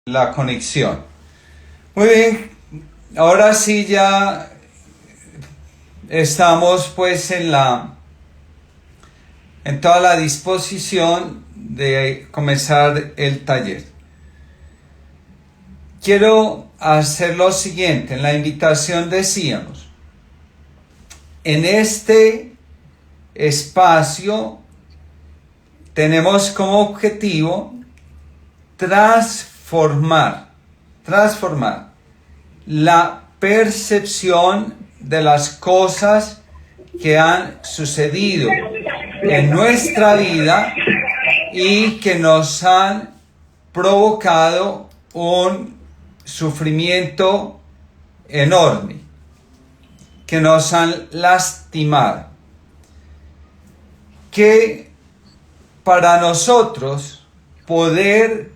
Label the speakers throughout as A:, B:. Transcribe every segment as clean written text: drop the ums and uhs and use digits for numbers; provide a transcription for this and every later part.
A: la conexión. Muy bien, ahora sí ya estamos pues en toda la disposición de comenzar el taller. Quiero hacer lo siguiente, en la invitación decíamos, en este espacio tenemos como objetivo transformar la percepción de las cosas que han sucedido en nuestra vida y que nos han provocado un sufrimiento enorme, que nos han lastimado, que para nosotros poder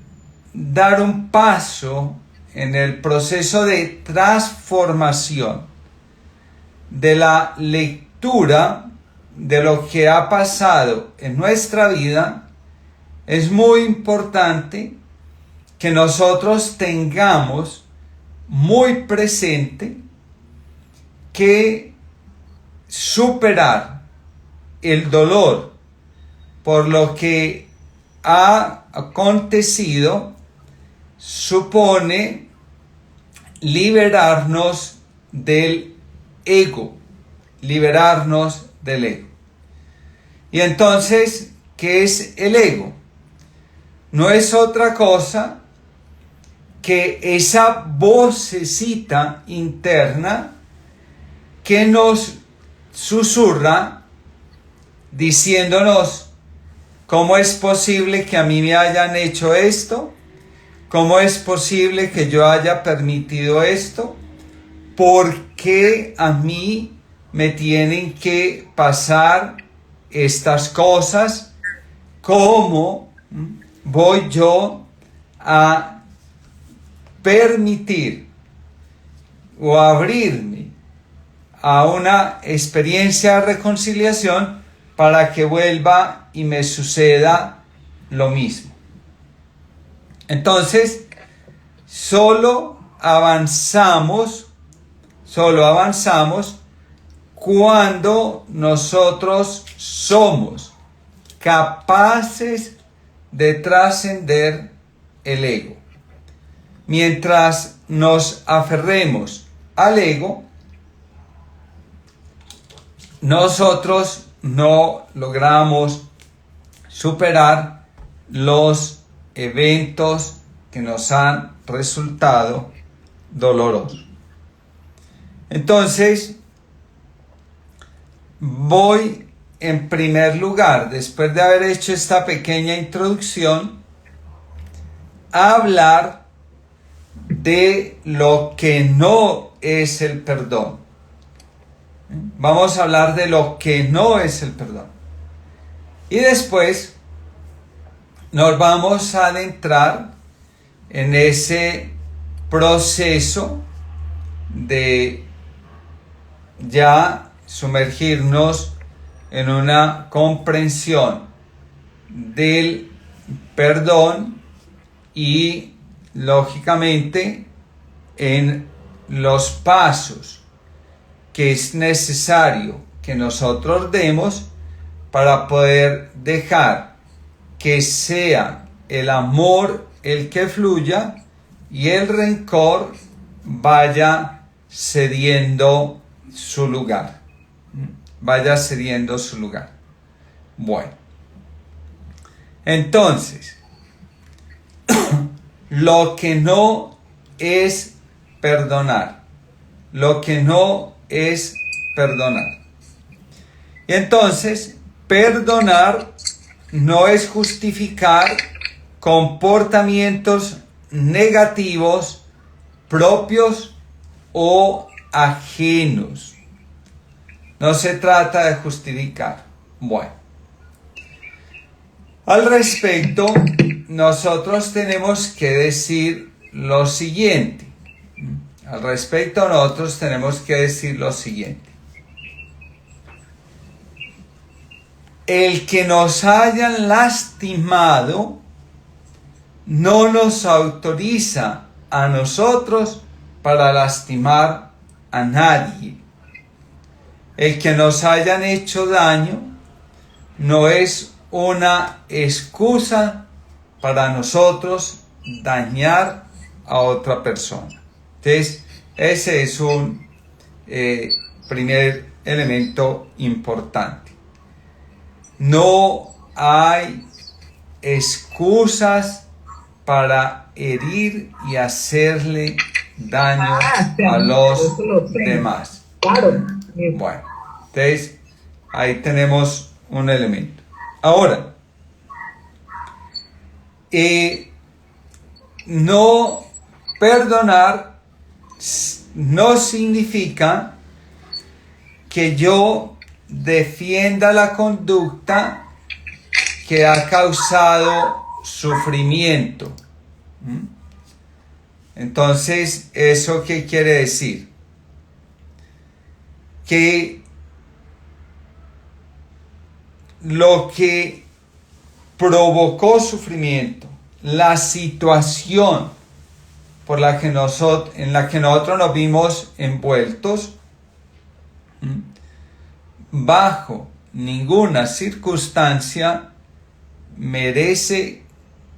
A: dar un paso en el proceso de transformación de la lectura de lo que ha pasado en nuestra vida, es muy importante que nosotros tengamos muy presente que superar el dolor por lo que ha acontecido supone liberarnos del ego. Y entonces, ¿qué es el ego? No es otra cosa que esa vocecita interna que nos susurra diciéndonos: ¿cómo es posible que a mí me hayan hecho esto? ¿Cómo es posible que yo haya permitido esto? ¿Por qué a mí me tienen que pasar estas cosas? ¿Cómo voy yo a permitir o abrirme a una experiencia de reconciliación para que vuelva y me suceda lo mismo? Entonces, solo avanzamos cuando nosotros somos capaces de trascender el ego. Mientras nos aferremos al ego, nosotros no logramos superar los eventos que nos han resultado dolorosos. Entonces, voy en primer lugar, después de haber hecho esta pequeña introducción, a hablar de lo que no es el perdón. Vamos a hablar de lo que no es el perdón. Y después nos vamos a adentrar en ese proceso de ya sumergirnos en una comprensión del perdón y, lógicamente, en los pasos que es necesario que nosotros demos para poder dejar que sea el amor el que fluya y el rencor vaya cediendo su lugar. Bueno, entonces, lo que no es perdonar. Y entonces, perdonar no es justificar comportamientos negativos propios o ajenos. No se trata de justificar. Bueno, al respecto, nosotros tenemos que decir lo siguiente. El que nos hayan lastimado no nos autoriza a nosotros para lastimar a nadie. El que nos hayan hecho daño no es una excusa para nosotros dañar a otra persona. Entonces, ese es un primer elemento importante. No hay excusas para herir y hacerle daño a los demás.
B: Claro.
A: Bueno, entonces ahí tenemos un elemento. Ahora, no perdonar no significa que yo defienda la conducta que ha causado sufrimiento. Entonces, ¿eso qué quiere decir? Que lo que provocó sufrimiento, la situación en la que nosotros nos vimos envueltos, bajo ninguna circunstancia merece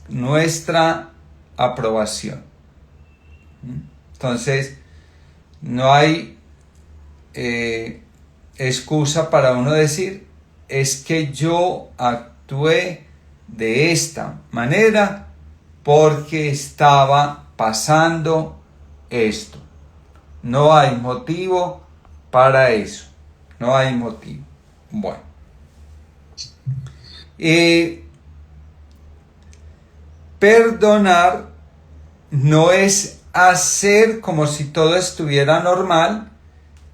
A: nuestra aprobación. Entonces, no hay excusa para uno decir, es que yo actué de esta manera porque estaba pasando esto. No hay motivo para eso. No hay motivo. Bueno. Perdonar no es hacer como si todo estuviera normal,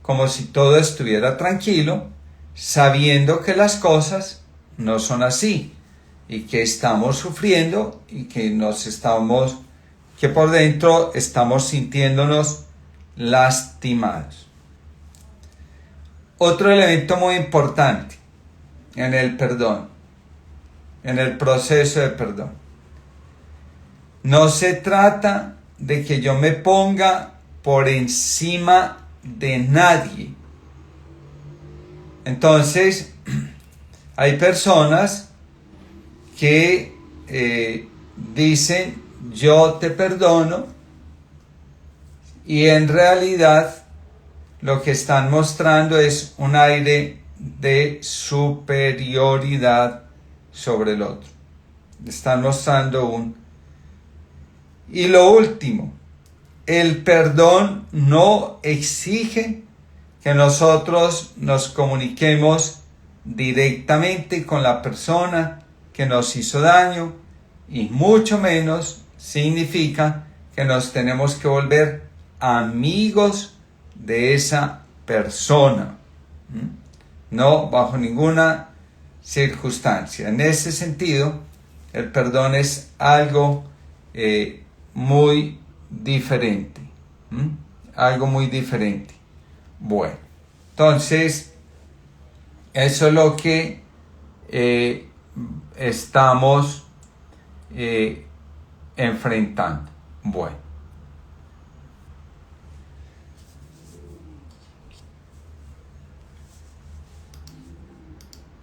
A: como si todo estuviera tranquilo, sabiendo que las cosas no son así y que estamos sufriendo y que que por dentro estamos sintiéndonos lastimados. Otro elemento muy importante en el perdón, en el proceso de perdón. No se trata de que yo me ponga por encima de nadie. Entonces, hay personas que dicen, yo te perdono, y en realidad lo que están mostrando es un aire de superioridad sobre el otro. Están mostrando Y lo último, el perdón no exige que nosotros nos comuniquemos directamente con la persona que nos hizo daño, y mucho menos significa que nos tenemos que volver amigos de esa persona. No, bajo ninguna circunstancia. En ese sentido, el perdón es algo muy diferente. Algo muy diferente. Bueno, entonces, eso es lo que estamos enfrentando. Bueno.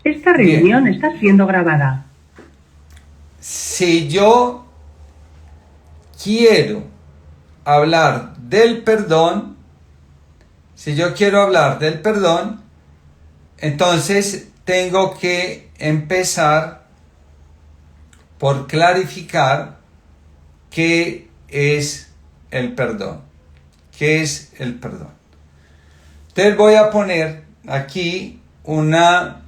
B: Esta reunión está siendo grabada.
A: Si yo quiero hablar del perdón, entonces tengo que empezar por clarificar qué es el perdón. ¿Qué es el perdón? Entonces voy a poner aquí una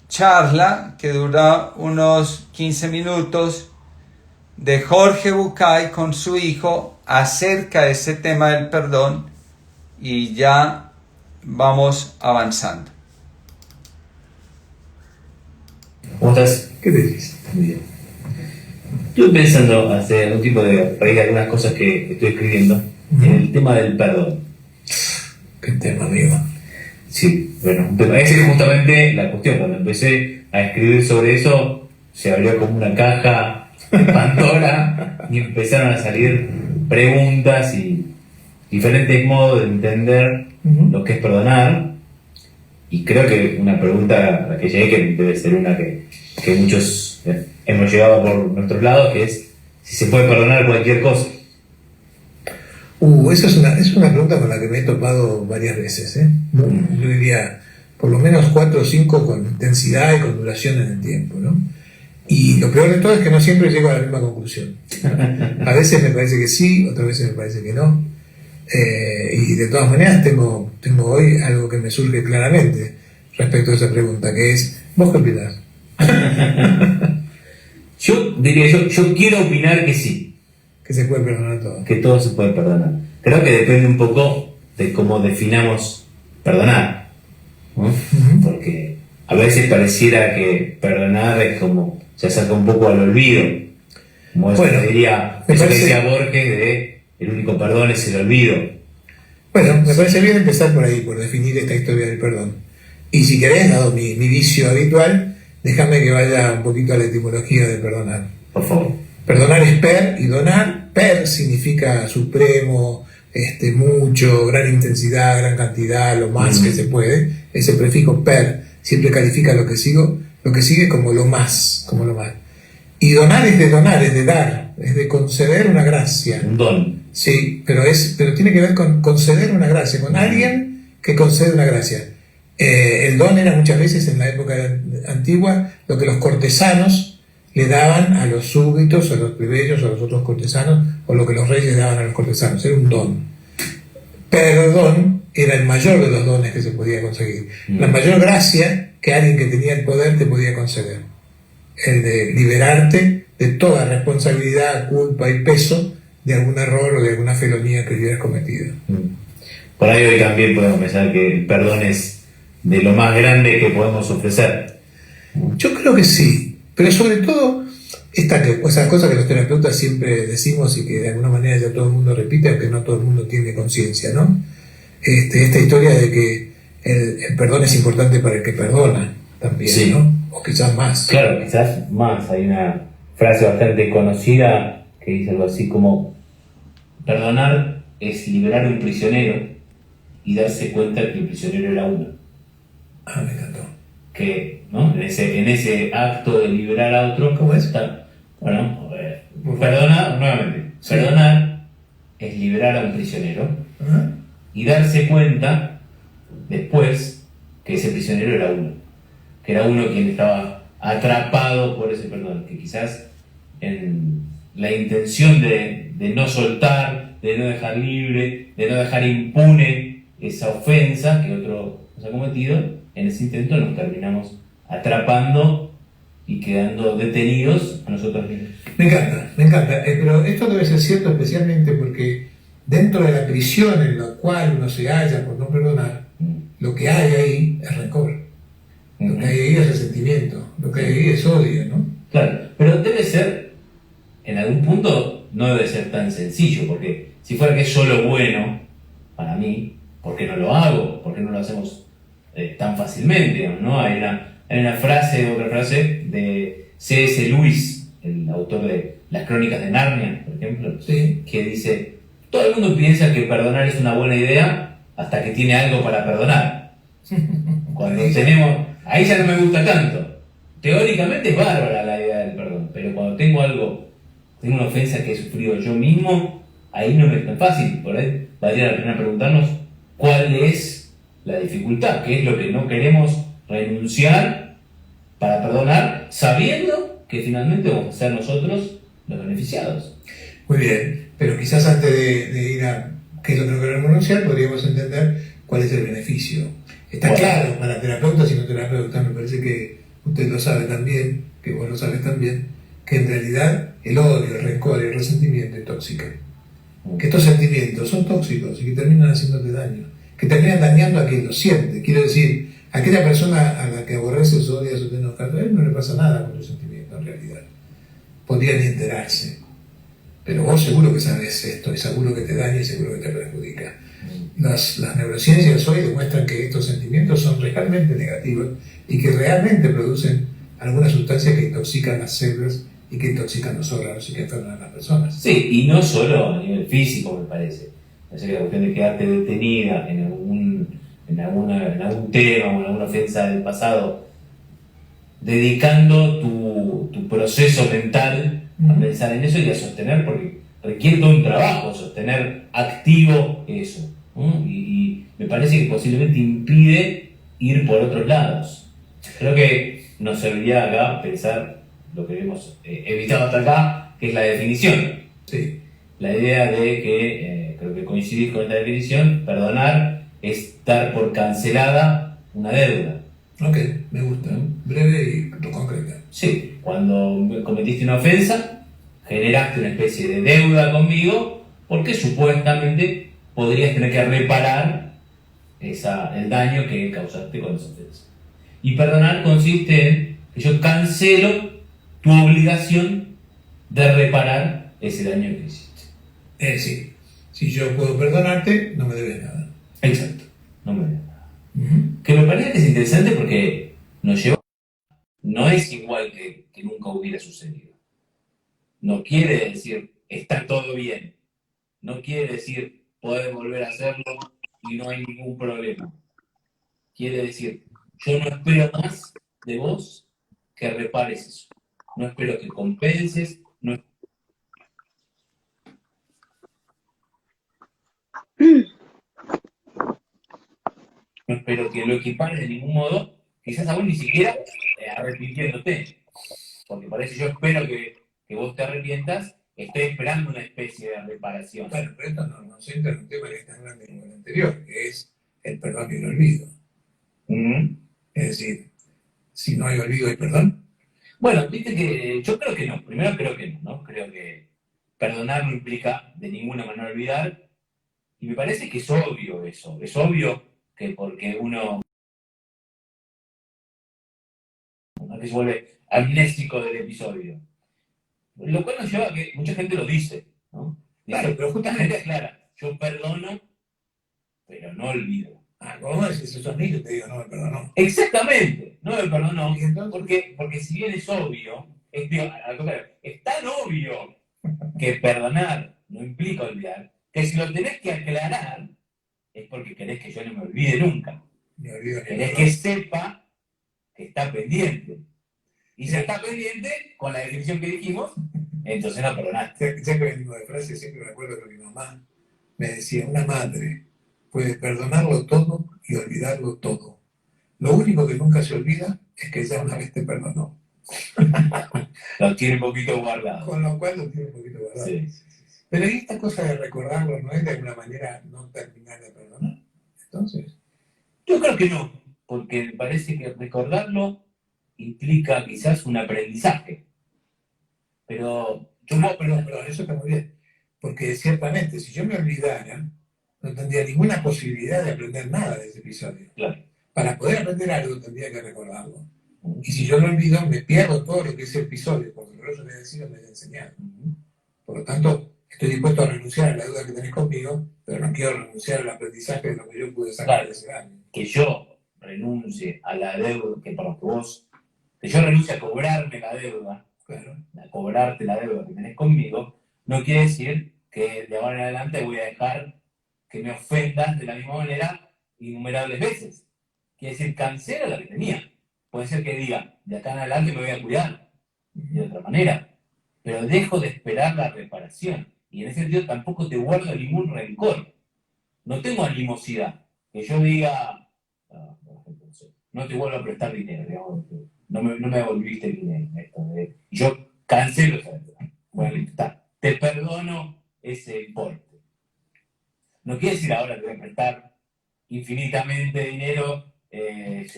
A: charla que dura unos 15 minutos de Jorge Bucay con su hijo acerca de ese tema del perdón, y ya vamos avanzando.
C: ¿Cómo estás?
D: ¿Qué decís?
C: Muy bien. Estuve pensando hacer un tipo de para ir a algunas cosas que estoy escribiendo en el tema del perdón.
D: ¿Qué tema, amigo?
C: Sí, bueno, un tema. Esa es justamente la cuestión. Cuando empecé a escribir sobre eso, se abrió como una caja de Pandora y empezaron a salir preguntas y diferentes modos de entender lo que es perdonar. Y creo que una pregunta a la que llegué, que debe ser una que muchos hemos llegado por nuestros lados, que es si se puede perdonar cualquier cosa.
D: Esa es una pregunta con la que me he topado varias veces, ¿eh? Yo diría por lo menos 4 o 5 con intensidad y con duración en el tiempo, ¿no? Y lo peor de todo es que no siempre llego a la misma conclusión. A veces me parece que sí, otras veces me parece que no. Y de todas maneras tengo hoy algo que me surge claramente respecto a esa pregunta, que es, ¿vos qué opinás?
C: Yo diría, yo quiero opinar que sí.
D: Que se puede perdonar todo.
C: Que todo se puede perdonar. Creo que depende un poco de cómo definamos perdonar, ¿no? Porque a veces pareciera que perdonar es como se acerca un poco al olvido, como eso que diría, eso que decía Borges de el único perdón es el olvido.
D: Bueno, me parece bien empezar por ahí, por definir esta historia del perdón. Y si querés, dado mi vicio habitual, déjame que vaya un poquito a la etimología de perdonar.
C: Por favor.
D: Perdonar es per y donar. Per significa supremo, mucho, gran intensidad, gran cantidad, lo más que se puede. Ese prefijo per siempre califica lo que sigue como lo más. Y donar es de dar, es de conceder una gracia.
C: Un don.
D: Sí, pero tiene que ver con conceder una gracia, con alguien que concede una gracia. El don era muchas veces en la época antigua lo que los cortesanos le daban a los súbditos, a los plebeyos, a los otros cortesanos, o lo que los reyes daban a los cortesanos, era un don. Perdón era el mayor de los dones que se podía conseguir, la mayor gracia que alguien que tenía el poder te podía conceder, el de liberarte de toda responsabilidad, culpa y peso de algún error o de alguna felonía que hubieras cometido.
C: Por ahí hoy también podemos pensar que el perdón es de lo más grande que podemos ofrecer.
D: Yo creo que sí. Pero sobre todo, esa cosa que los terapeutas siempre decimos y que de alguna manera ya todo el mundo repite, aunque no todo el mundo tiene conciencia, ¿no? Esta historia de que el perdón es importante para el que perdona también, sí. ¿No? O quizás más.
C: Claro, quizás más. Hay una frase bastante conocida que dice algo así como: perdonar es liberar a un prisionero y darse cuenta que el prisionero era uno.
D: Ah, me encantó.
C: Que, ¿no? En ese acto de liberar a otro,
D: ¿cómo es?
C: Bueno, perdonar, nuevamente, sí. Perdonar es liberar a un prisionero y darse cuenta después que ese prisionero era uno, que era uno quien estaba atrapado por ese perdón, que quizás en la intención de no soltar, de no dejar libre, de no dejar impune esa ofensa que otro nos ha cometido, en ese intento nos terminamos atrapando y quedando detenidos a nosotros mismos.
D: Me encanta, pero esto debe ser cierto especialmente porque dentro de la prisión en la cual uno se halla por no perdonar, lo que hay ahí es rencor, lo que hay ahí es resentimiento, lo que hay ahí es odio, ¿no?
C: Claro, pero debe ser, en algún punto, no debe ser tan sencillo, porque si fuera que es solo bueno para mí, ¿por qué no lo hago? ¿Por qué no lo hacemos tan fácilmente, ¿no? Hay una otra frase de C.S. Lewis, el autor de Las Crónicas de Narnia, por ejemplo,
D: sí.
C: Que dice: todo el mundo piensa que perdonar es una buena idea hasta que tiene algo para perdonar. Cuando tenemos, ahí ya no me gusta tanto. Teóricamente es bárbara la idea del perdón, pero cuando tengo una ofensa que he sufrido yo mismo, ahí no me es tan fácil. Por ahí valdría la pena preguntarnos cuál es la dificultad, qué es lo que no queremos renunciar para perdonar, sabiendo que finalmente vamos a ser nosotros los beneficiados.
D: Muy bien, pero quizás antes de ir a qué es lo que no queremos renunciar, podríamos entender cuál es el beneficio. Está claro para terapeutas y no terapeutas, me parece que usted lo sabe también, que vos lo sabes también, que en realidad el odio, el rencor y el resentimiento es tóxico. Que estos sentimientos son tóxicos y que terminan haciéndote daño, que terminan dañando a quien lo siente. Quiero decir, aquella persona a la que aborreces, odias o te enojas, a él no le pasa nada con tu sentimiento en realidad. Podría ni enterarse. Pero vos seguro que sabes esto, y seguro que te daña y seguro que te perjudica. Las neurociencias hoy demuestran que estos sentimientos son realmente negativos y que realmente producen alguna sustancia que intoxica las células y qué toxicidad nos sobra, no sé qué enferman a las personas.
C: Sí, y no solo a nivel físico, me parece. Así que la cuestión de quedarte detenida en algún tema o en alguna ofensa del pasado, dedicando tu proceso mental a pensar en eso y a sostener, porque requiere todo un trabajo, sostener activo eso. Y me parece que posiblemente impide ir por otros lados. Creo que nos serviría acá pensar lo que hemos evitado hasta acá, que es la definición.
D: Sí.
C: La idea de que, creo que coincidís con esta definición, perdonar es dar por cancelada una deuda.
D: Ok, me gusta. Breve y concreta.
C: Sí, cuando cometiste una ofensa, generaste una especie de deuda conmigo porque supuestamente podrías tener que reparar el daño que causaste con esa ofensa. Y perdonar consiste en que yo cancelo tu obligación de reparar ese daño que hiciste.
D: Es decir, si yo puedo perdonarte, no me debes nada.
C: Exacto, no me debes nada. Que me parece que es interesante porque nos lleva. No es igual que nunca hubiera sucedido. No quiere decir está todo bien. No quiere decir podés volver a hacerlo y no hay ningún problema. Quiere decir yo no espero más de vos que repares eso. No espero que compenses, no espero que lo equipares de ningún modo, quizás aún ni siquiera arrepintiéndote. Porque parece yo espero que vos te arrepientas, estoy esperando una especie de reparación.
D: Bueno, pero esto no se entra en un tema que es tan grande como el anterior, que es el perdón y el olvido. Es decir, si no hay olvido, ¿hay perdón?
C: Bueno, viste que yo creo que no. Primero creo que no. Creo que perdonar no implica de ninguna manera olvidar. Y me parece que es obvio eso. Es obvio que porque uno que se vuelve amnésico del episodio. Lo cual nos lleva a que mucha gente lo dice, ¿no? Dice,
D: Claro, pero justamente
C: aclara, yo perdono, pero no olvido.
D: ¿Cómo decís? Si sos niño, te digo, no me perdonó.
C: Exactamente, no me perdonó.
D: ¿Y entonces?
C: Porque si bien es obvio, es tan obvio que perdonar no implica olvidar, que si lo tenés que aclarar, es porque querés que yo no me olvide nunca.
D: Me olvido ni
C: Querés
D: perdón.
C: que sepa que está pendiente. Y si está pendiente, con la definición que dijimos, entonces no perdonaste.
D: Ya que venimos de frase, siempre me acuerdo que mi mamá me decía, una madre puede perdonarlo todo y olvidarlo todo. Lo único que nunca se olvida es que ya una vez te perdonó.
C: Lo tiene un poquito guardado.
D: Con lo cual lo tiene un poquito guardado.
C: Sí.
D: Pero esta cosa de recordarlo no es de alguna manera no terminar de perdonar. Entonces,
C: Yo creo que no, porque me parece que recordarlo implica quizás un aprendizaje. Pero yo
D: perdón, eso está muy bien. Porque ciertamente, si yo me olvidara, no tendría ninguna posibilidad de aprender nada de ese episodio.
C: claro.
D: Para poder aprender algo tendría que recordarlo. Y si yo lo olvido, me pierdo todo lo que ese episodio, porque lo que yo me he decidido me he enseñado. Por lo tanto, estoy dispuesto a renunciar a la duda que tenés conmigo, pero no quiero renunciar al aprendizaje de lo que yo pude sacar de ese año.
C: Que yo renuncie a la deuda, que yo renuncie a cobrarme la deuda,
D: Claro.
C: a cobrarte la deuda que tenés conmigo, no quiere decir que de ahora en adelante voy a dejar que me ofendas de la misma manera innumerables veces. Quiere decir, cancelo la que tenía. Puede ser que diga, de acá en adelante me voy a cuidar de otra manera, pero dejo de esperar la reparación. Y en ese sentido tampoco te guardo ningún rencor. No tengo animosidad. Que yo diga, no te vuelvo a prestar dinero, digamos, no me devolviste el dinero. Y yo cancelo esa deuda. Bueno, está. Te perdono ese importe. No quiere decir ahora te voy a prestar infinitamente dinero.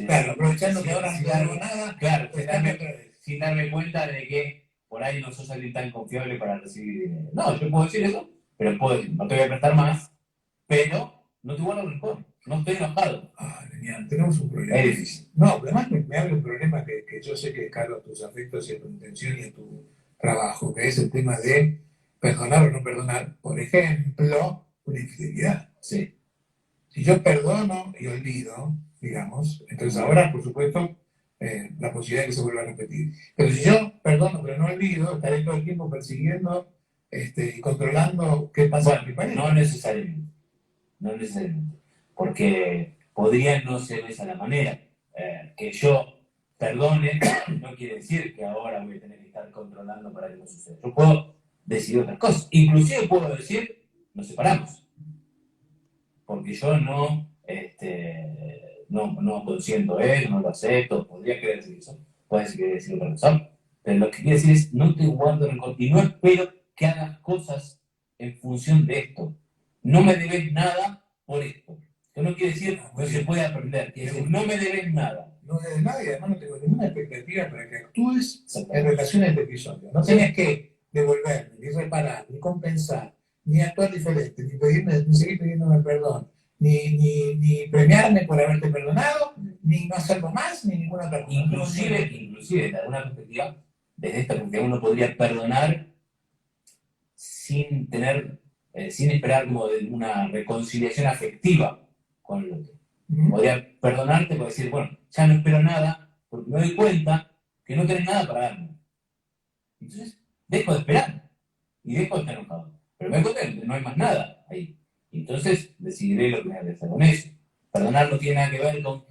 D: Claro, aprovechando que ahora no te hago nada,
C: Claro,
D: pues
C: sin darme cuenta de que por ahí no sos alguien tan confiable para recibir dinero. No, yo puedo decir eso, pero puedo decir, no te voy a prestar más, pero no te guardo rencor, no estoy enojado.
D: Genial, tenemos un problema.
C: Es difícil.
D: No, además me abre un problema que yo sé que escala a tus afectos y a tu intención y a tu trabajo, que es el tema de perdonar o no perdonar. Por ejemplo, una infidelidad.
C: Sí.
D: Si yo perdono y olvido, digamos, entonces ahora, por supuesto, la posibilidad de que se vuelva a repetir. Pero si yo perdono pero no olvido, estaré todo el tiempo persiguiendo y controlando qué pasa en mi pareja.
C: No necesariamente. No necesariamente. Porque podría no ser esa la manera. Que yo perdone no quiere decir que ahora voy a tener que estar controlando para que no suceda. Yo puedo decir otras cosas. Inclusive puedo decir, nos separamos. Porque yo no consiento eso, no lo acepto. Podría querer decir eso. Puede querer decir otra cosa. Pero lo que quiere decir es, no te guardo rencor y no espero que hagas cosas en función de esto. No me debes nada por esto. Eso no quiere decir que se puede aprender. Quiere decir, no me debes nada.
D: No debes nada y además no tengo ninguna expectativa para que actúes en relación a este episodio. No tienes que devolverme, ni reparar, ni compensar, ni actuar diferente, ni seguir pidiéndome perdón, ni premiarme por haberte perdonado, ni no hacerlo más, ni ninguna otra cosa.
C: Inclusive, desde alguna perspectiva, desde esta perspectiva uno podría perdonar sin esperar como de una reconciliación afectiva con el otro. Podría perdonarte por decir, bueno, ya no espero nada, porque me doy cuenta que no tenés nada para darme. Entonces, dejo de esperar y dejo de estar enojado. Pero me doy cuenta que no hay más nada ahí. Entonces, decidiré lo que me voy a hacer con eso. Perdonar no tiene nada que ver con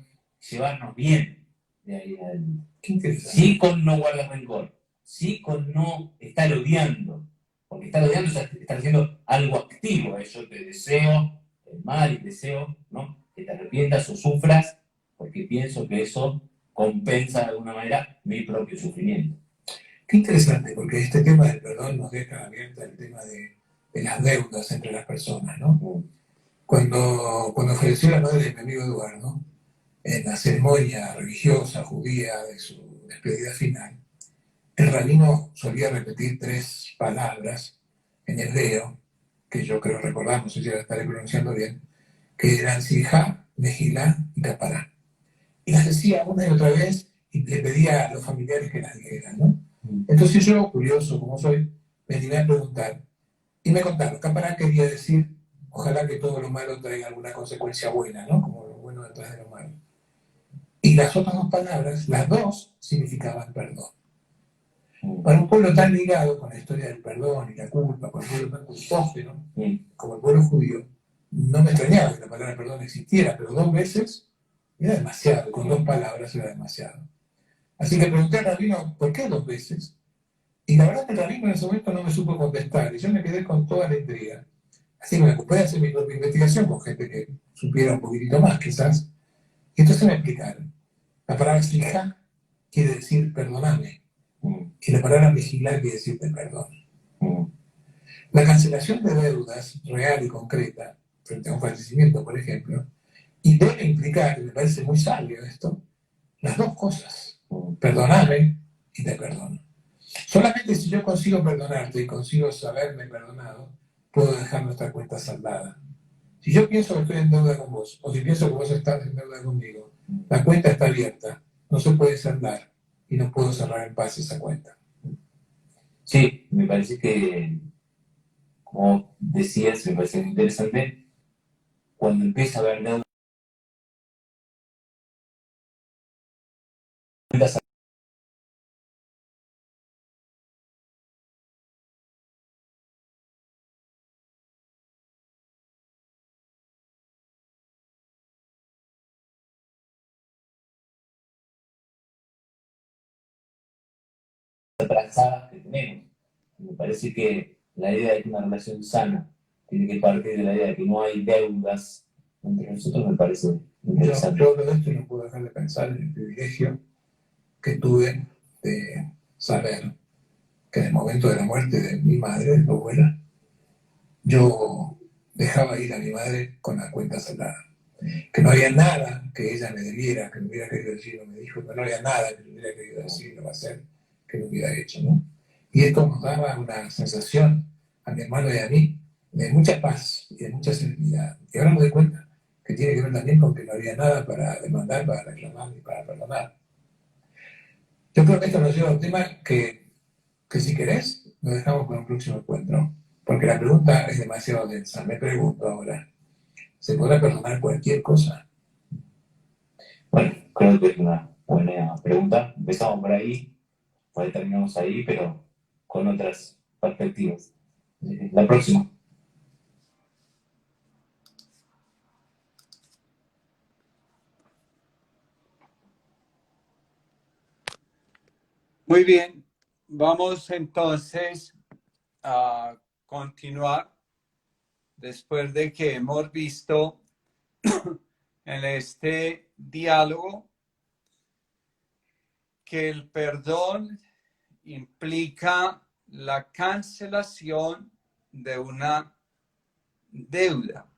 C: llevarnos bien de ahí adelante.
D: Qué interesante.
C: Sí con no guardar rencor. Sí con no estar odiando. Porque estar odiando es estar haciendo algo activo. Yo te deseo el mal y deseo, ¿no?, que te arrepientas o sufras, porque pienso que eso compensa de alguna manera mi propio sufrimiento.
D: Qué interesante, porque este tema del perdón nos deja abierta el tema de las deudas entre las personas, ¿no? Cuando falleció la madre de mi amigo Eduardo, en la ceremonia religiosa judía de su despedida final, el rabino solía repetir 3 palabras en hebreo, que yo creo recordar, no sé si la estaré pronunciando bien, que eran Sijá, Mejilá y Capará. Y las decía una y otra vez y le pedía a los familiares que las dijeran, ¿no? Entonces yo, curioso como soy, me animé a preguntar. Y me contaron, Capará quería decir, ojalá que todo lo malo traiga alguna consecuencia buena, ¿no? Como lo bueno detrás de lo malo. Y las otras 2 palabras, las 2 significaban perdón. Para un pueblo tan ligado con la historia del perdón y la culpa, para un pueblo tan culpógeno como el pueblo judío, no me extrañaba que la palabra perdón existiera, pero 2 veces era demasiado, con 2 palabras era demasiado. Así que pregunté al rabino, ¿por qué 2 veces? Y la verdad que el rabino en ese momento no me supo contestar, y yo me quedé con toda la intriga. Así que me ocupé de hacer mi propia investigación con gente que supiera un poquitito más, quizás. Y entonces me explicaron. La palabra sijá quiere decir perdóname, y la palabra vigilar quiere decir perdón. La cancelación de deudas real y concreta, frente a un fallecimiento, por ejemplo, y debe implicar, y me parece muy sabio esto, las 2 cosas. Perdóname y te perdono. Solamente si yo consigo perdonarte y consigo saberme perdonado, puedo dejar nuestra cuenta saldada. Si yo pienso que estoy en deuda con vos, o si pienso que vos estás en deuda conmigo, la cuenta está abierta, no se puede saldar y no puedo cerrar en paz esa cuenta.
C: Sí, me parece que, como decías, me parece muy interesante, cuando empieza a haber deudas atrasadas que tenemos. Me parece que la idea de que una relación sana tiene que partir de la idea de que no hay deudas entre nosotros, me parece interesante.
D: Yo hablo de esto y no puedo dejar de pensar en el privilegio que tuve de saber que en el momento de la muerte de mi madre, de mi abuela, yo dejaba ir a mi madre con la cuenta saldada. Que no había nada que ella me debiera, que me hubiera querido decir, no me dijo, que no había nada que me hubiera querido decir, no va a ser, que no hubiera hecho, ¿no? Y esto nos daba una sensación a mi hermano y a mí de mucha paz y de mucha serenidad. Y ahora me doy cuenta que tiene que ver también con que no había nada para demandar, para reclamar ni para perdonar. Yo creo que esto nos lleva a un tema que si querés, lo dejamos para un próximo encuentro, porque la pregunta es demasiado densa. Me pregunto ahora, ¿se podrá perdonar cualquier cosa?
C: Bueno, creo que es una buena pregunta. Empezamos por ahí terminamos ahí, pero con otras perspectivas. La próxima.
A: Muy bien, vamos entonces a continuar después de que hemos visto en este diálogo que el perdón implica la cancelación de una deuda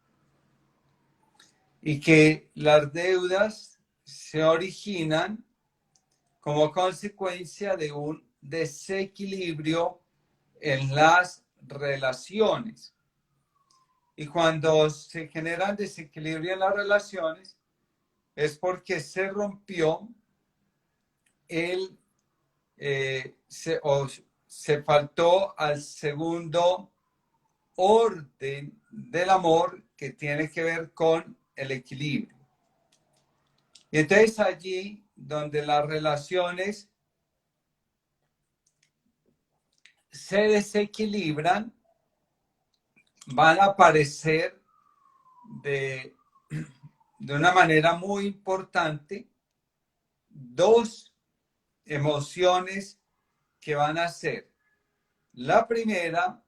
A: y que las deudas se originan como consecuencia de un desequilibrio en las relaciones. Y cuando se generan desequilibrio en las relaciones es porque se rompió se faltó al segundo orden del amor que tiene que ver con el equilibrio. Y entonces allí donde las relaciones se desequilibran, van a aparecer de una manera muy importante dos emociones que van a ser la primera,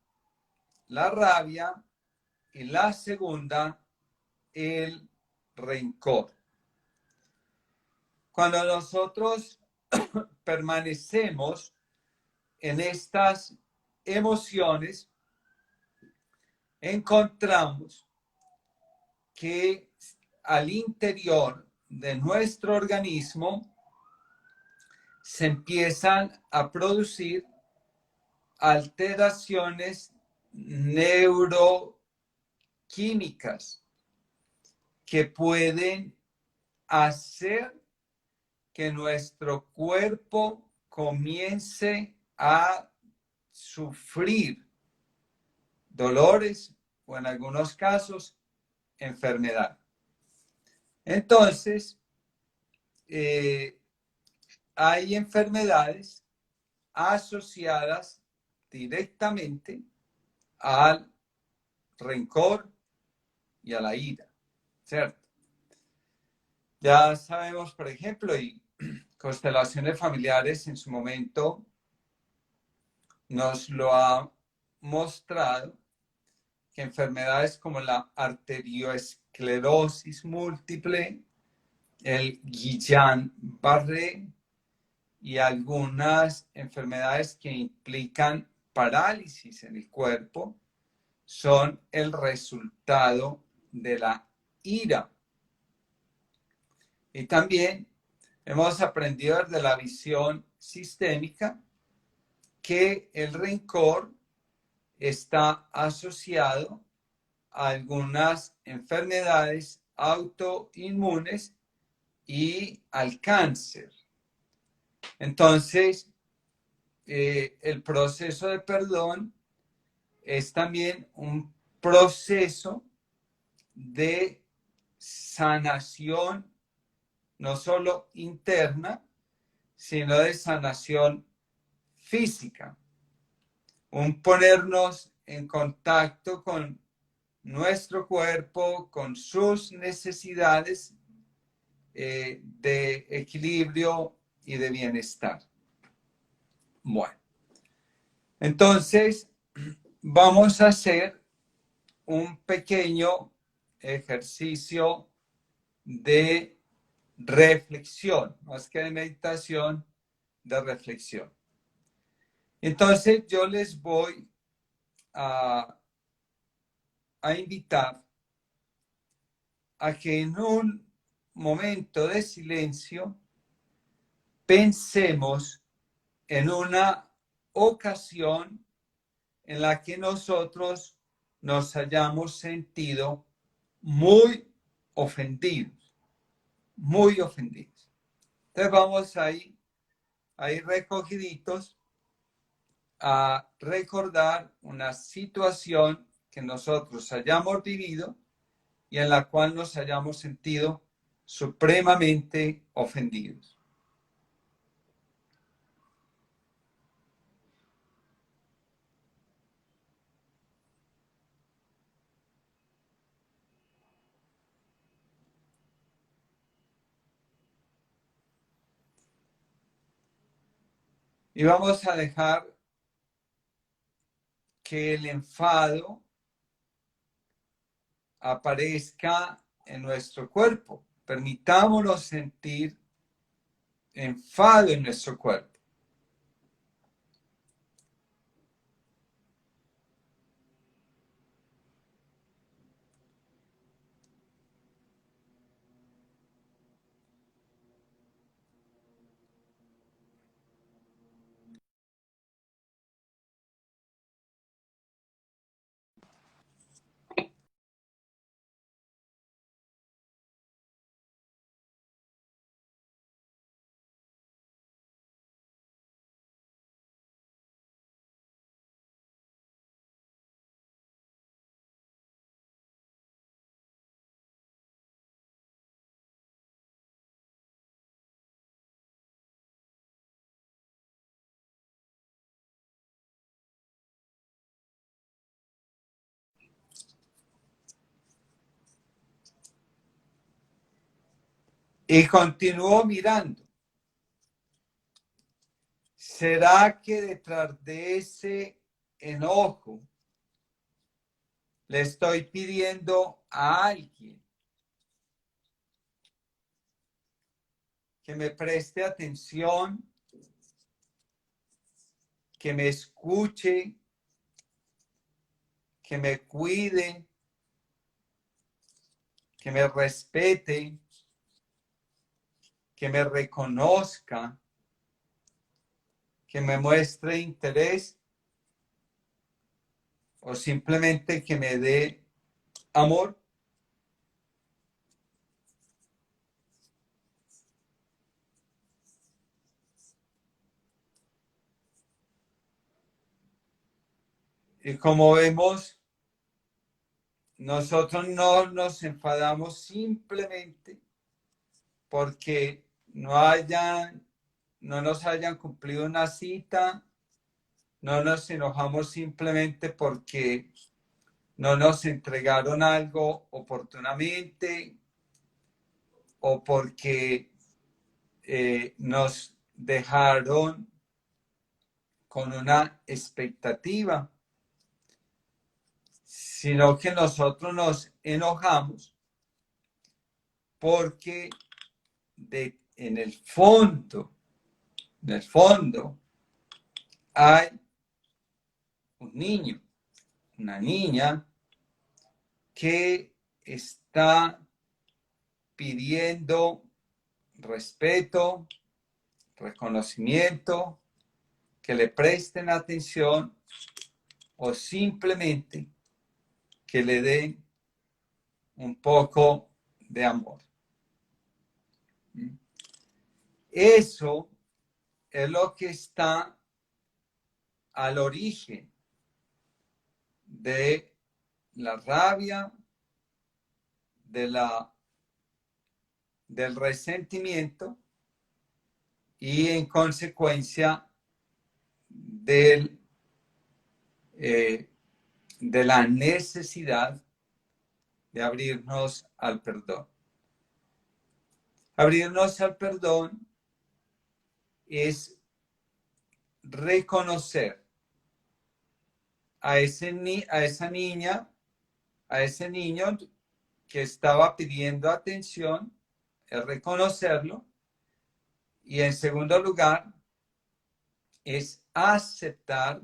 A: la rabia, y la segunda, el rencor. Cuando nosotros permanecemos en estas emociones, encontramos que al interior de nuestro organismo se empiezan a producir alteraciones neuroquímicas que pueden hacer que nuestro cuerpo comience a sufrir dolores o en algunos casos enfermedad. Entonces, hay enfermedades asociadas directamente al rencor y a la ira, ¿cierto? Ya sabemos, por ejemplo, y constelaciones familiares en su momento nos lo ha mostrado, que enfermedades como la arterioesclerosis múltiple, el Guillain-Barré y algunas enfermedades que implican parálisis en el cuerpo son el resultado de la ira. Y también hemos aprendido desde la visión sistémica que el rencor está asociado a algunas enfermedades autoinmunes y al cáncer. Entonces, el proceso de perdón es también un proceso de sanación, no solo interna, sino de sanación física. Un ponernos en contacto con nuestro cuerpo, con sus necesidades de equilibrio y de bienestar. Bueno, entonces vamos a hacer un pequeño ejercicio de reflexión, más que de meditación, de reflexión. Entonces yo les voy a invitar a que en un momento de silencio pensemos en una ocasión en la que nosotros nos hayamos sentido muy ofendidos, muy ofendidos. Entonces vamos ahí recogiditos a recordar una situación que nosotros hayamos vivido y en la cual nos hayamos sentido supremamente ofendidos. Y vamos a dejar que el enfado aparezca en nuestro cuerpo. Permitámonos sentir enfado en nuestro cuerpo. Y continúo mirando. ¿Será que detrás de ese enojo le estoy pidiendo a alguien que me preste atención, que me escuche, que me cuide, que me respete, que me reconozca, que me muestre interés o simplemente que me dé amor? Y como vemos, nosotros no nos enfadamos simplemente porque no nos hayan cumplido una cita, no nos enojamos simplemente porque no nos entregaron algo oportunamente o porque nos dejaron con una expectativa, sino que nosotros nos enojamos porque en el fondo, hay un niño, una niña que está pidiendo respeto, reconocimiento, que le presten atención o simplemente que le den un poco de amor. Eso es lo que está al origen de la rabia, del resentimiento y en consecuencia de la necesidad de abrirnos al perdón. Abrirnos al perdón es reconocer a esa niña, a ese niño que estaba pidiendo atención, es reconocerlo. Y en segundo lugar, es aceptar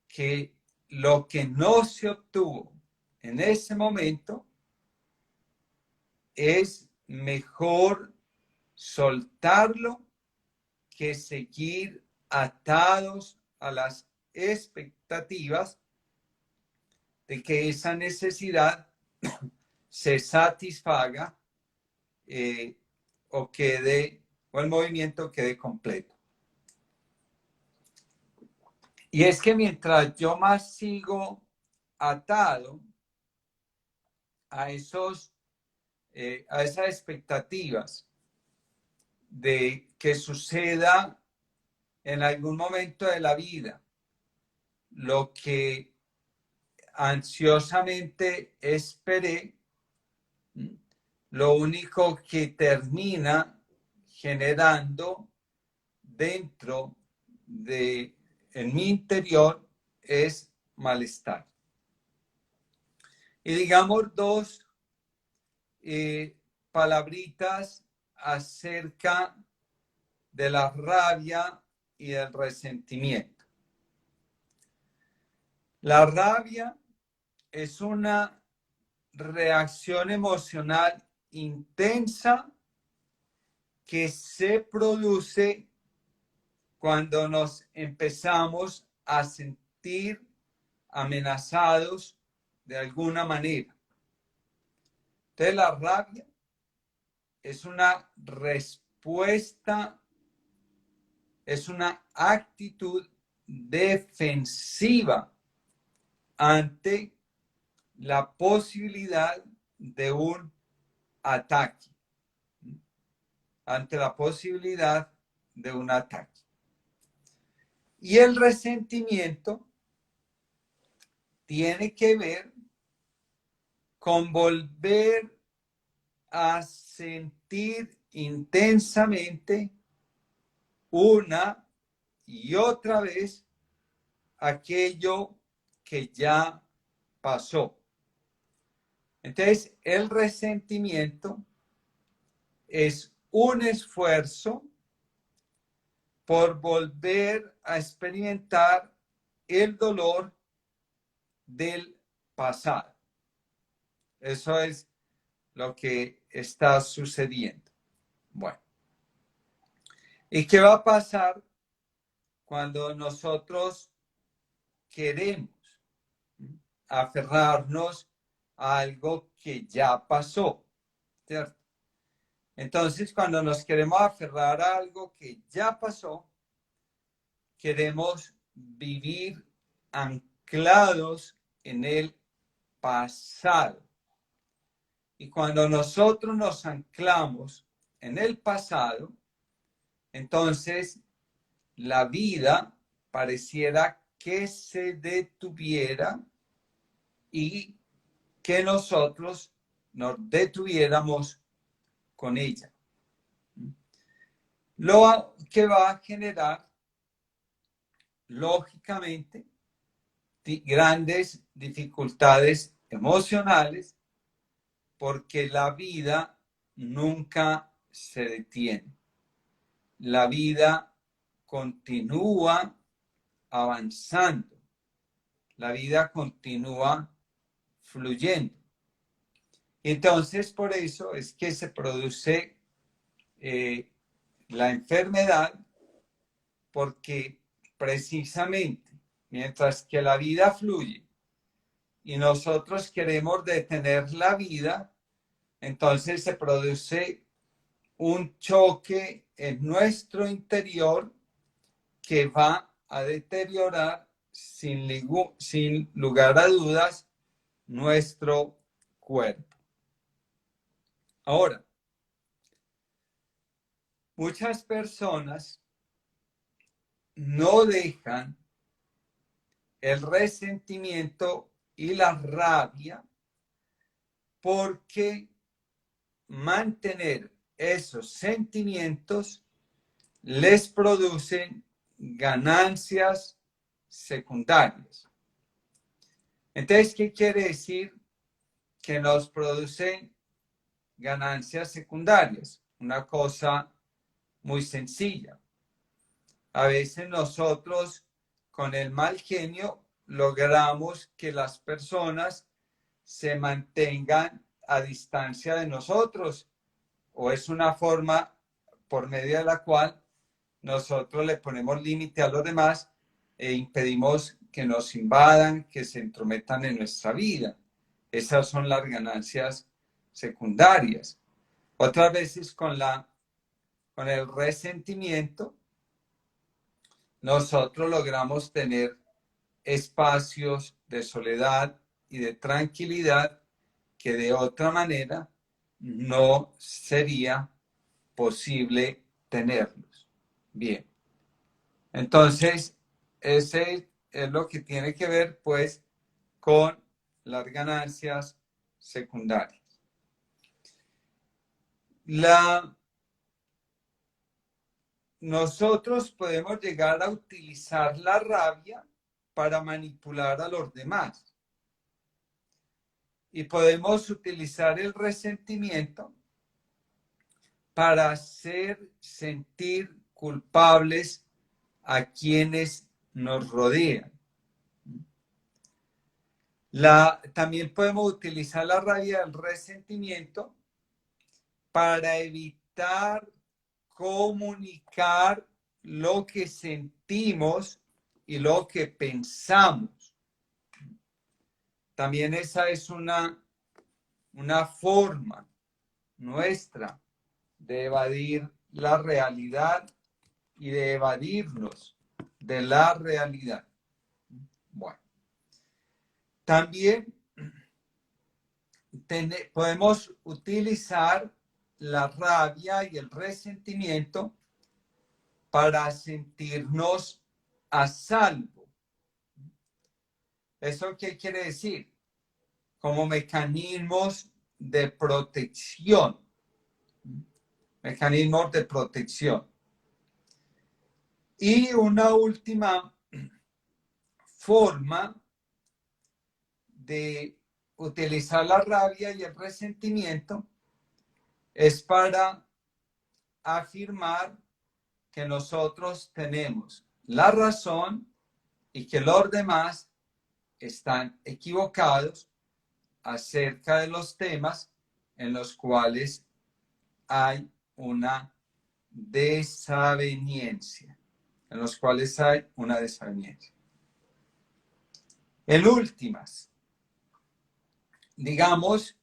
A: que lo que no se obtuvo en ese momento es mejor soltarlo que seguir atados a las expectativas de que esa necesidad se satisfaga o el movimiento quede completo. Y es que mientras yo más sigo atado a esas expectativas de que suceda en algún momento de la vida lo que ansiosamente esperé, lo único que termina generando dentro en mi interior es malestar. Y digamos dos palabritas acerca de la rabia y del resentimiento. La rabia es una reacción emocional intensa que se produce cuando nos empezamos a sentir amenazados de alguna manera. Entonces la rabia es una respuesta, es una actitud defensiva ante la posibilidad de un ataque, ante la posibilidad de un ataque. Y el resentimiento tiene que ver con volver a sentir intensamente una y otra vez aquello que ya pasó. Entonces, el resentimiento es un esfuerzo por volver a experimentar el dolor del pasado. Eso es lo que está sucediendo. Bueno, ¿y qué va a pasar cuando nosotros queremos aferrarnos a algo que ya pasó? ¿Cierto? Entonces, cuando nos queremos aferrar a algo que ya pasó, queremos vivir anclados en el pasado. Y cuando nosotros nos anclamos en el pasado, entonces la vida pareciera que se detuviera y que nosotros nos detuviéramos con ella. Lo que va a generar, lógicamente, grandes dificultades emocionales, porque la vida nunca se detiene. La vida continúa avanzando. La vida continúa fluyendo. Entonces, por eso es que se produce la enfermedad, porque precisamente mientras que la vida fluye y nosotros queremos detener la vida, entonces se produce un choque en nuestro interior que va a deteriorar sin lugar a dudas nuestro cuerpo. Ahora, muchas personas no dejan el resentimiento y la rabia porque mantener esos sentimientos les producen ganancias secundarias. Entonces, ¿qué quiere decir que nos producen ganancias secundarias? Una cosa muy sencilla. A veces nosotros con el mal genio logramos que las personas se mantengan a distancia de nosotros, o es una forma por medio de la cual nosotros le ponemos límite a los demás e impedimos que nos invadan, que se entrometan en nuestra vida. Esas son las ganancias secundarias. Otras veces con el resentimiento, nosotros logramos tener espacios de soledad y de tranquilidad que de otra manera no sería posible tenerlos. Bien, entonces ese es lo que tiene que ver pues con las ganancias secundarias. nosotros podemos llegar a utilizar la rabia para manipular a los demás. Y podemos utilizar el resentimiento para hacer sentir culpables a quienes nos rodean. También podemos utilizar la rabia y el resentimiento para evitar comunicar lo que sentimos y lo que pensamos. También esa es una forma nuestra de evadir la realidad y de evadirnos de la realidad. Bueno, también podemos utilizar la rabia y el resentimiento para sentirnos a salvo. ¿Eso qué quiere decir? Como mecanismos de protección. Mecanismos de protección. Y una última forma de utilizar la rabia y el resentimiento es para afirmar que nosotros tenemos la razón y que los demás están equivocados acerca de los temas en los cuales hay una desaveniencia. En los cuales hay una desaveniencia. En últimas, digamos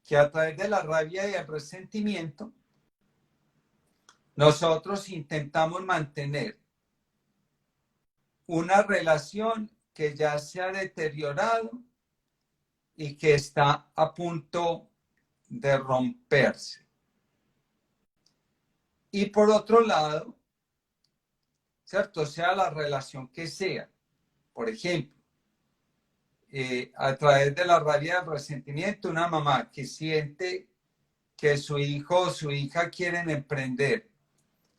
A: que a través de la rabia y el resentimiento, nosotros intentamos mantener una relación que ya se ha deteriorado y que está a punto de romperse. Y por otro lado, ¿cierto? Sea la relación que sea. Por ejemplo, a través de la rabia y el resentimiento, una mamá que siente que su hijo o su hija quieren emprender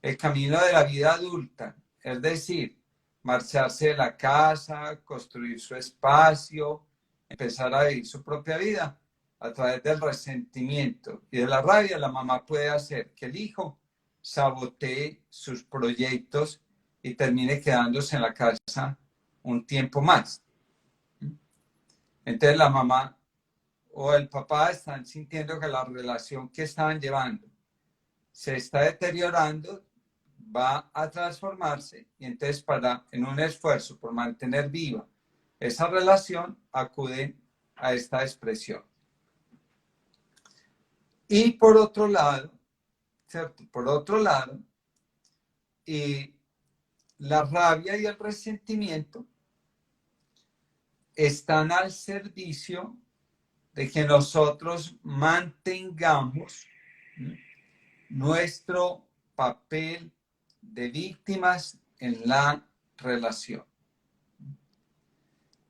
A: el camino de la vida adulta, es decir, marcharse de la casa, construir su espacio, empezar a vivir su propia vida, a través del resentimiento y de la rabia, la mamá puede hacer que el hijo sabotee sus proyectos y termine quedándose en la casa un tiempo más. Entonces la mamá o el papá están sintiendo que la relación que estaban llevando se está deteriorando, va a transformarse y entonces en un esfuerzo por mantener viva esa relación acuden a esta expresión. Y por otro lado, ¿cierto? Por otro lado, la rabia y el resentimiento están al servicio de que nosotros mantengamos nuestro papel de víctimas en la relación.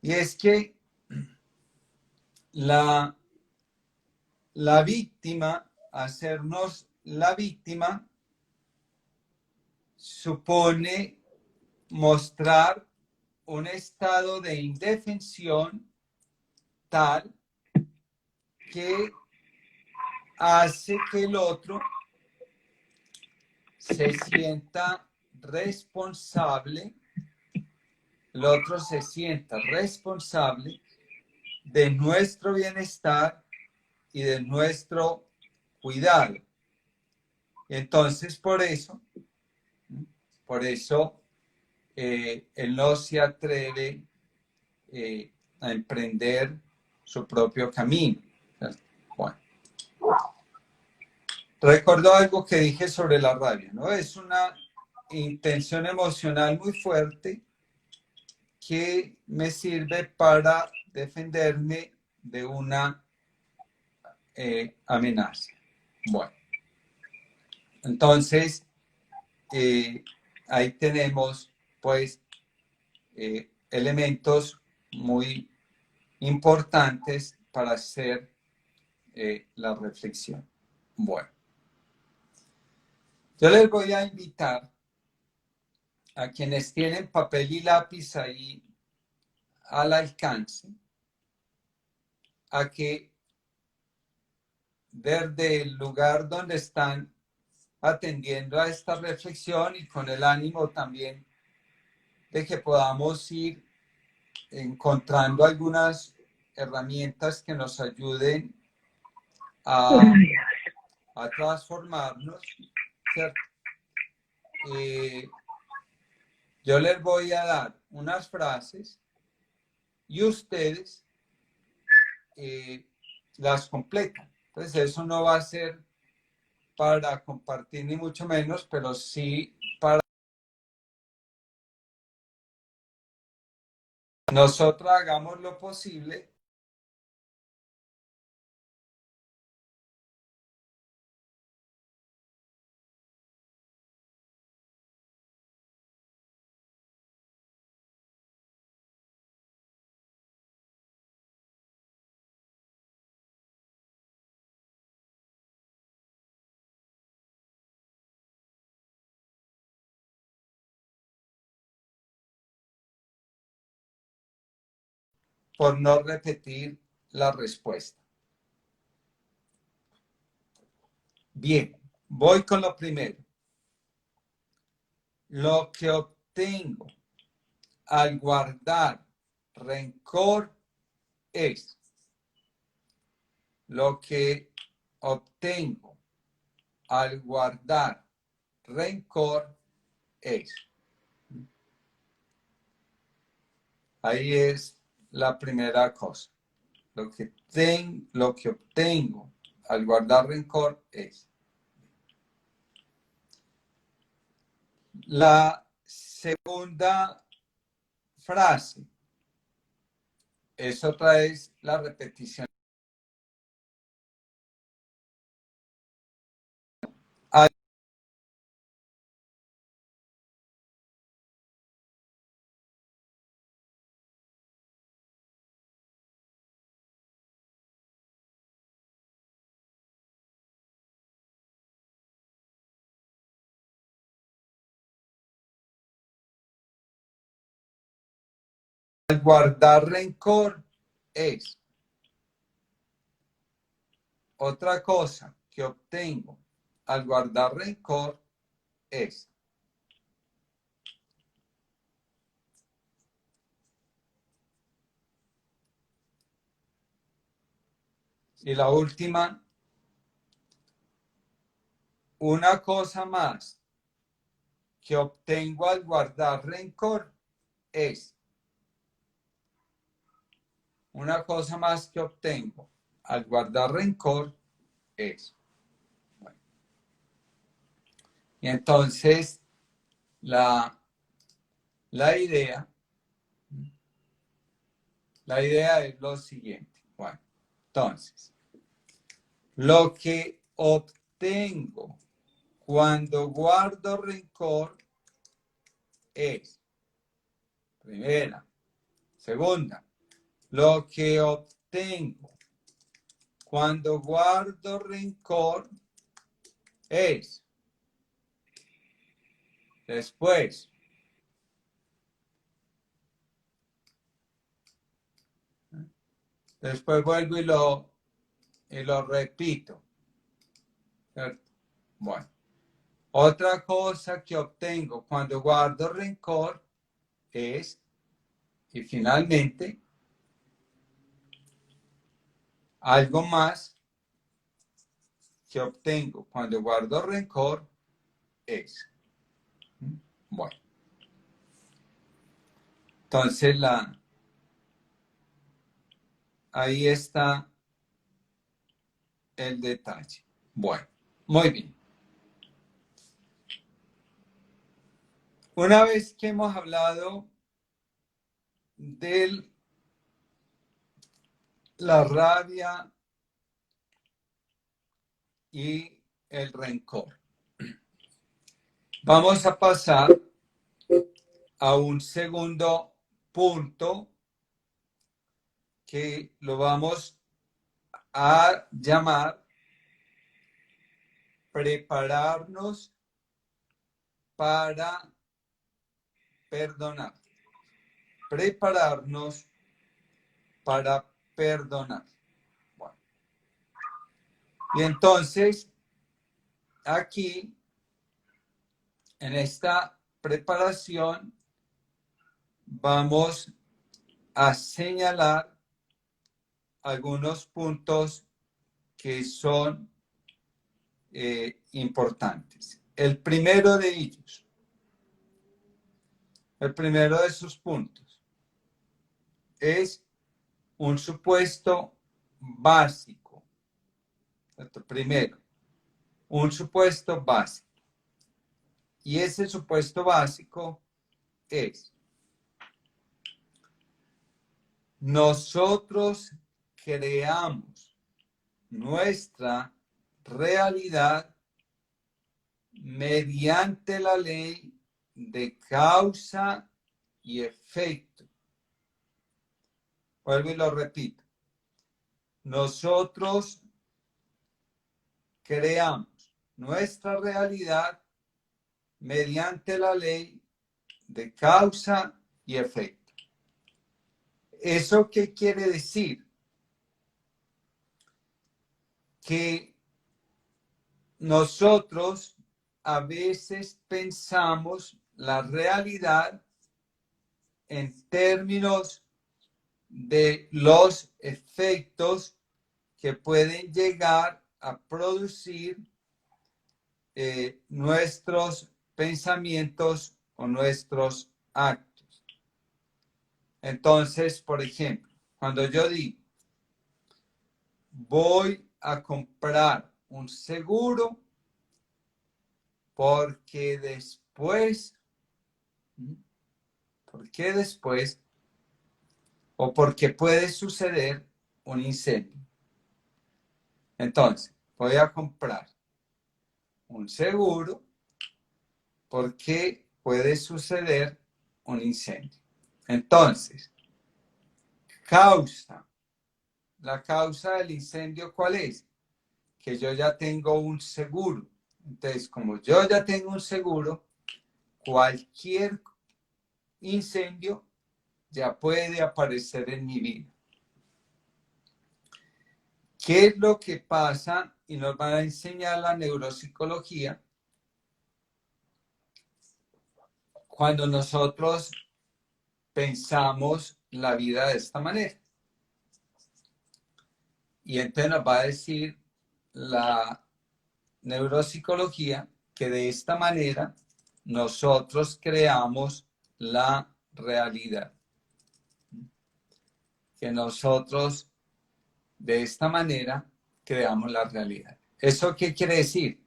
A: Y es que la víctima, hacernos la víctima, supone mostrar un estado de indefensión tal que hace que el otro se sienta responsable, de nuestro bienestar y de nuestro cuidado. Entonces, por eso, él no se atreve a emprender su propio camino. Bueno. Recuerdo algo que dije sobre la rabia, ¿no? Es una intención emocional muy fuerte que me sirve para defenderme de una amenaza. Bueno, entonces ahí tenemos pues elementos muy importantes para hacer la reflexión. Bueno, yo les voy a invitar a quienes tienen papel y lápiz ahí al alcance, a que desde el lugar donde están atendiendo a esta reflexión y con el ánimo también de que podamos ir encontrando algunas herramientas que nos ayuden a transformarnos, ¿cierto? Yo les voy a dar unas frases y ustedes las completan. Entonces eso no va a ser para compartir ni mucho menos, pero sí para nosotros hagamos lo posible por no repetir la respuesta. Bien, voy con lo primero. Lo que obtengo al guardar rencor es lo que obtengo al guardar rencor es. Ahí es la primera cosa. Lo que obtengo al guardar rencor es. La segunda frase es otra vez la repetición. Al guardar rencor es. Otra cosa que obtengo al guardar rencor es. Y la última, una cosa más que obtengo al guardar rencor es. Una cosa más que obtengo al guardar rencor es. Bueno. Y entonces la idea es lo siguiente. Bueno, entonces, lo que obtengo cuando guardo rencor es, primera. Segunda, lo que obtengo cuando guardo rencor es. Después, vuelvo y lo repito. ¿Cierto? Bueno, otra cosa que obtengo cuando guardo rencor es, y finalmente, algo más que obtengo cuando guardo rencor es. Bueno, entonces ahí está el detalle. Bueno, muy bien. Una vez que hemos hablado de la rabia y el rencor, vamos a pasar a un segundo punto que lo vamos a llamar prepararnos para perdonar. Prepararnos para perdonar. Bueno. Y entonces, aquí, en esta preparación, vamos a señalar algunos puntos que son importantes. El primero de ellos, el primero de esos puntos, es un supuesto básico. Primero, un supuesto básico. Y ese supuesto básico es: nosotros creamos nuestra realidad mediante la ley de causa y efecto. Vuelvo y lo repito. Nosotros creamos nuestra realidad mediante la ley de causa y efecto. ¿Eso qué quiere decir? Que nosotros a veces pensamos la realidad en términos de los efectos que pueden llegar a producir nuestros pensamientos o nuestros actos. Entonces, por ejemplo, cuando yo digo, voy a comprar un seguro porque después, o porque puede suceder un incendio. Entonces, voy a comprar un seguro porque puede suceder un incendio. Entonces, la causa del incendio, ¿cuál es? Que yo ya tengo un seguro. Entonces, como yo ya tengo un seguro, cualquier incendio ya puede aparecer en mi vida. ¿Qué es lo que pasa? Y nos van a enseñar la neuropsicología cuando nosotros pensamos la vida de esta manera. Y entonces nos va a decir la neuropsicología que de esta manera nosotros creamos la realidad. Que nosotros de esta manera creamos la realidad. ¿Eso qué quiere decir?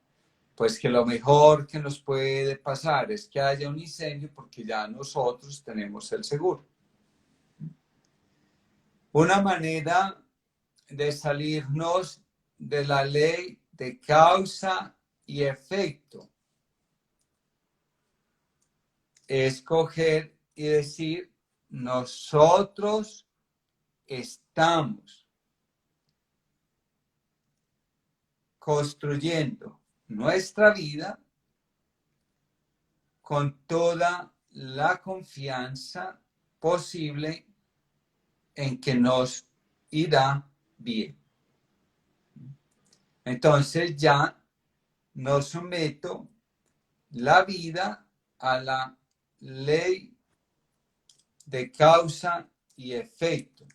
A: Pues que lo mejor que nos puede pasar es que haya un incendio porque ya nosotros tenemos el seguro. Una manera de salirnos de la ley de causa y efecto es coger y decir, nosotros estamos construyendo nuestra vida con toda la confianza posible en que nos irá bien. Entonces ya no someto la vida a la ley de causa y efecto.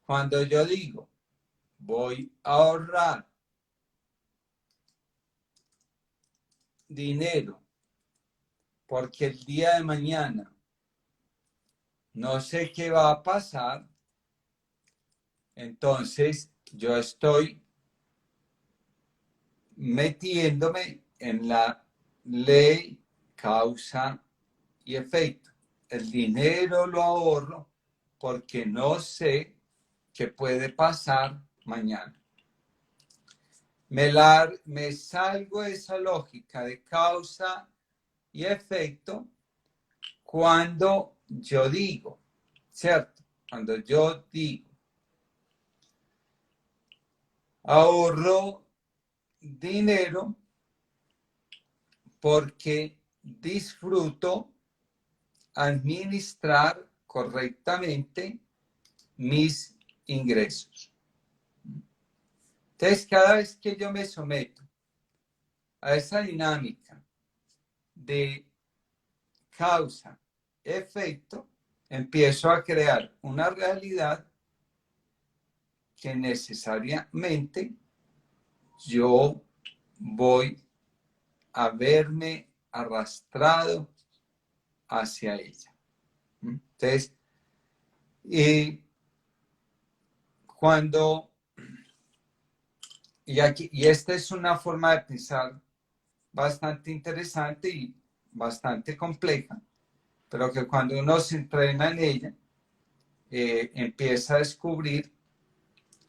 A: Cuando yo digo, voy a ahorrar dinero porque el día de mañana no sé qué va a pasar, entonces yo estoy metiéndome en la ley causa y efecto. El dinero lo ahorro porque no sé qué puede pasar mañana. Me salgo de esa lógica de causa y efecto cuando yo digo, ¿cierto? Cuando yo digo, ahorro dinero porque disfruto administrar correctamente mis ingresos. Entonces, cada vez que yo me someto a esa dinámica de causa, efecto, empiezo a crear una realidad que necesariamente yo voy a verme arrastrado hacia ella. Entonces, y esta es una forma de pensar bastante interesante y bastante compleja, pero que cuando uno se entrena en ella, empieza a descubrir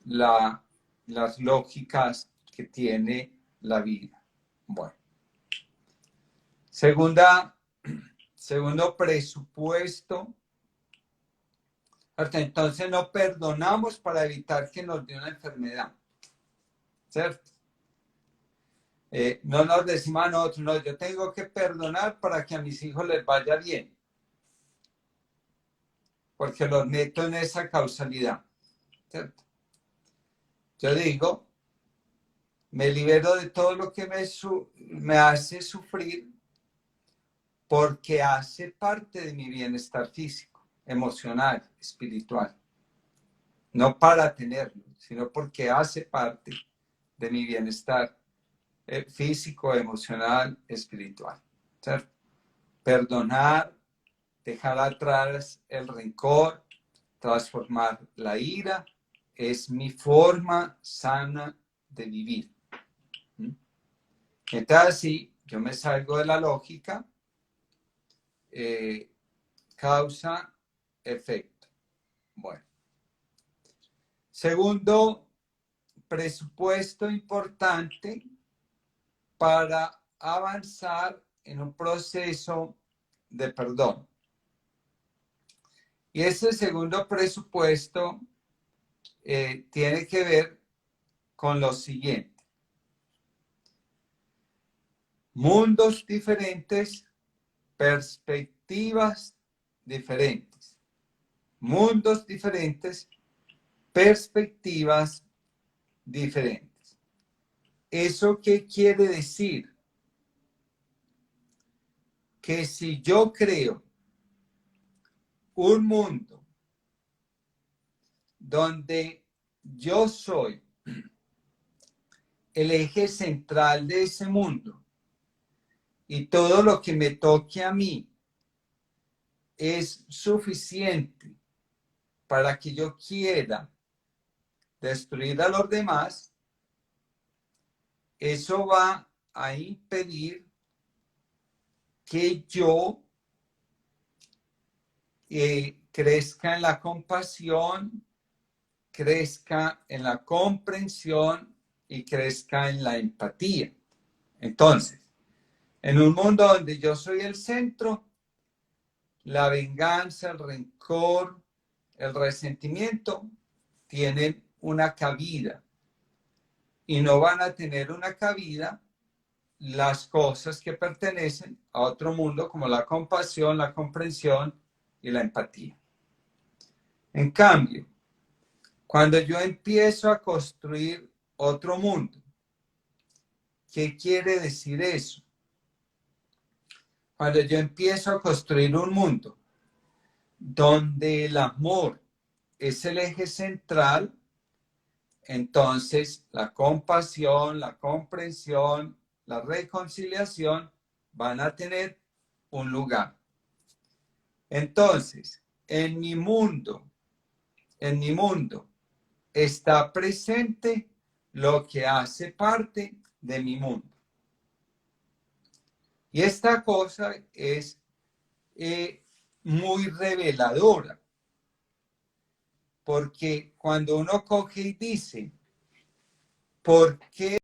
A: las lógicas que tiene la vida. Bueno, segundo presupuesto. Entonces no perdonamos para evitar que nos dé una enfermedad, ¿cierto? No nos decimos a nosotros, no, yo tengo que perdonar para que a mis hijos les vaya bien, porque los meto en esa causalidad, ¿cierto? Yo digo, me libero de todo lo que me hace sufrir porque hace parte de mi bienestar físico, emocional, espiritual. No para tenerlo, sino porque hace parte de mi bienestar físico, emocional, espiritual, ¿cierto? Perdonar, dejar atrás el rencor, transformar la ira, es mi forma sana de vivir. Entonces, así, yo me salgo de la lógica, causa, efecto. Bueno. Segundo presupuesto importante para avanzar en un proceso de perdón. Y ese segundo presupuesto tiene que ver con lo siguiente. Mundos diferentes, perspectivas diferentes. Mundos diferentes, perspectivas diferentes. ¿Eso qué quiere decir? Que si yo creo un mundo donde yo soy el eje central de ese mundo y todo lo que me toque a mí es suficiente para que yo quiera destruir a los demás, eso va a impedir que yo crezca en la compasión, crezca en la comprensión y crezca en la empatía. Entonces, en un mundo donde yo soy el centro, la venganza, el rencor, el resentimiento tienen una cabida y no van a tener una cabida las cosas que pertenecen a otro mundo como la compasión, la comprensión y la empatía. En cambio, cuando yo empiezo a construir otro mundo, ¿qué quiere decir eso? Cuando yo empiezo a construir un mundo donde el amor es el eje central, entonces la compasión, la comprensión, la reconciliación van a tener un lugar. Entonces, en mi mundo está presente lo que hace parte de mi mundo. Y esta cosa es muy reveladora, porque cuando uno coge y dice, ¿por qué